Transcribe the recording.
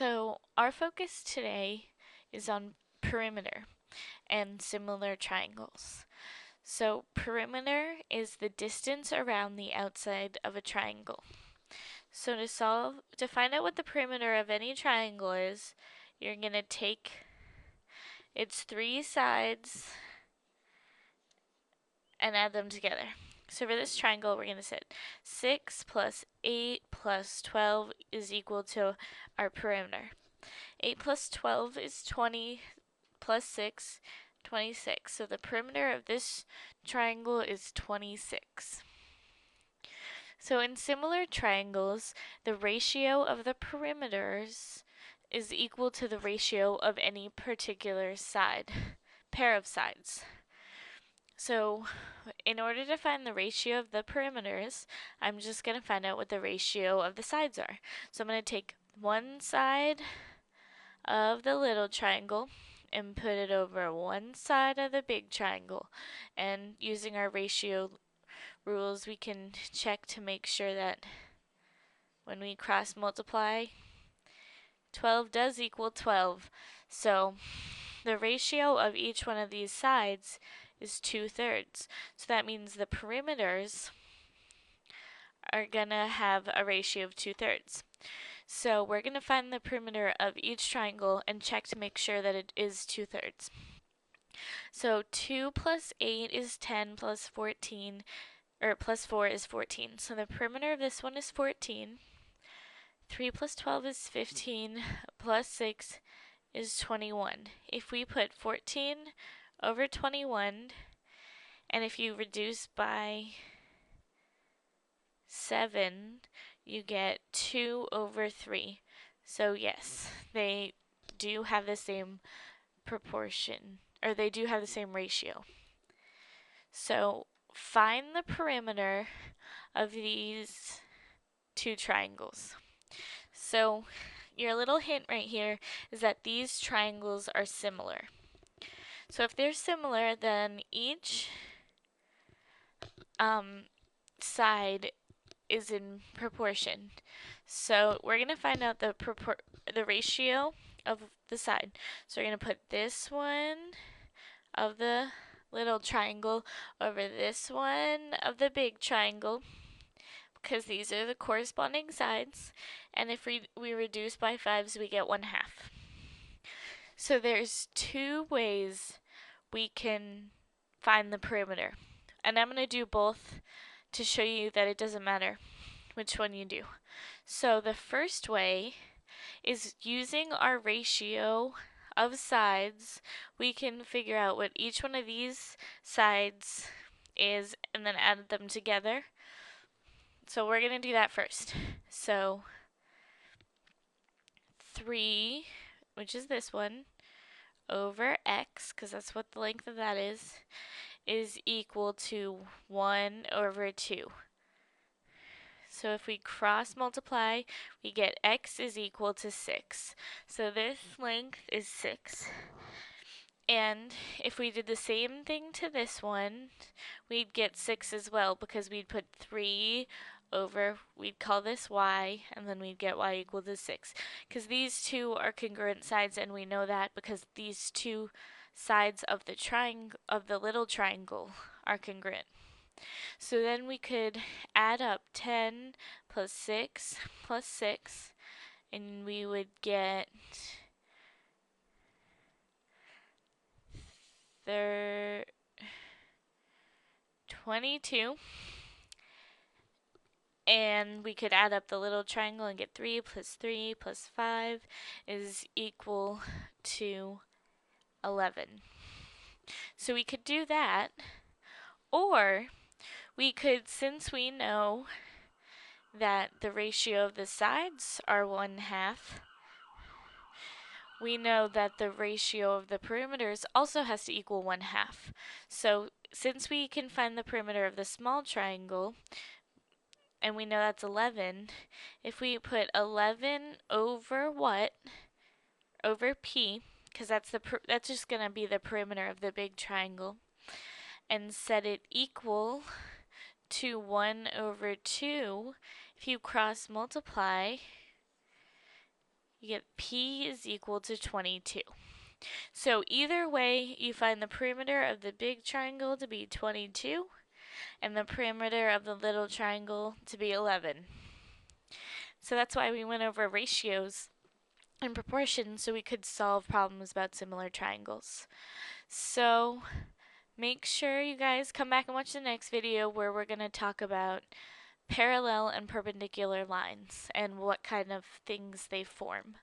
So, our focus today is on perimeter and similar triangles. So, perimeter is the distance around the outside of a triangle. So, to find out what the perimeter of any triangle is, you're going to take its three sides and add them together. So for this triangle, we're going to set 6 plus 8 plus 12 is equal to our perimeter. 8 plus 12 is 20 plus 6, 26. So the perimeter of this triangle is 26. So in similar triangles, the ratio of the perimeters is equal to the ratio of any particular pair of sides. So in order to find the ratio of the perimeters, I'm just going to find out what the ratio of the sides are. So I'm going to take one side of the little triangle and put it over one side of the big triangle. And using our ratio rules, we can check to make sure that when we cross multiply, 12 does equal 12. So the ratio of each one of these sides is 2/3. So that means the perimeters are gonna have a ratio of 2/3. So we're gonna find the perimeter of each triangle and check to make sure that it is 2/3. So 2 plus 8 is 10 plus 14, or plus 4 is 14. So the perimeter of this one is 14. 3 plus 12 is 15, plus 6 is 21. If we put 14 over 21, and if you reduce by 7, you get 2 over 3. So yes, they do have the same proportion, or they do have the same ratio. So find the perimeter of these two triangles. So your little hint right here is that these triangles are similar. So if they're similar, then each side is in proportion. So we're going to find out the ratio of the side. So we're going to put this one of the little triangle over this one of the big triangle, because these are the corresponding sides. And if we reduce by 5s, we get 1/2. So there's two ways we can find the perimeter. And I'm going to do both to show you that it doesn't matter which one you do. So the first way is using our ratio of sides. We can figure out what each one of these sides is and then add them together. So we're going to do that first. So 3, which is this one, over x, because that's what the length of that is equal to 1 over 2. So if we cross multiply, we get x is equal to 6. So this length is 6. And if we did the same thing to this one, we'd get 6 as well, because we'd put 3 over, we'd call this y, and then we'd get y equal to 6. Because these two are congruent sides, and we know that because these two sides of the little triangle are congruent. So then we could add up 10 plus 6 plus 6, and we would get 22. And we could add up the little triangle and get 3 plus 5 is equal to 11. So we could do that, or we could, since we know that the ratio of the sides are 1/2, we know that the ratio of the perimeters also has to equal 1/2. So since we can find the perimeter of the small triangle, and we know that's 11, if we put 11 over what? Over p, because that's just going to be the perimeter of the big triangle, and set it equal to 1 over 2, if you cross multiply, you get P is equal to 22. So either way, you find the perimeter of the big triangle to be 22 and the perimeter of the little triangle to be 11. So that's why we went over ratios and proportions so we could solve problems about similar triangles. So make sure you guys come back and watch the next video where we're going to talk about parallel and perpendicular lines and what kind of things they form.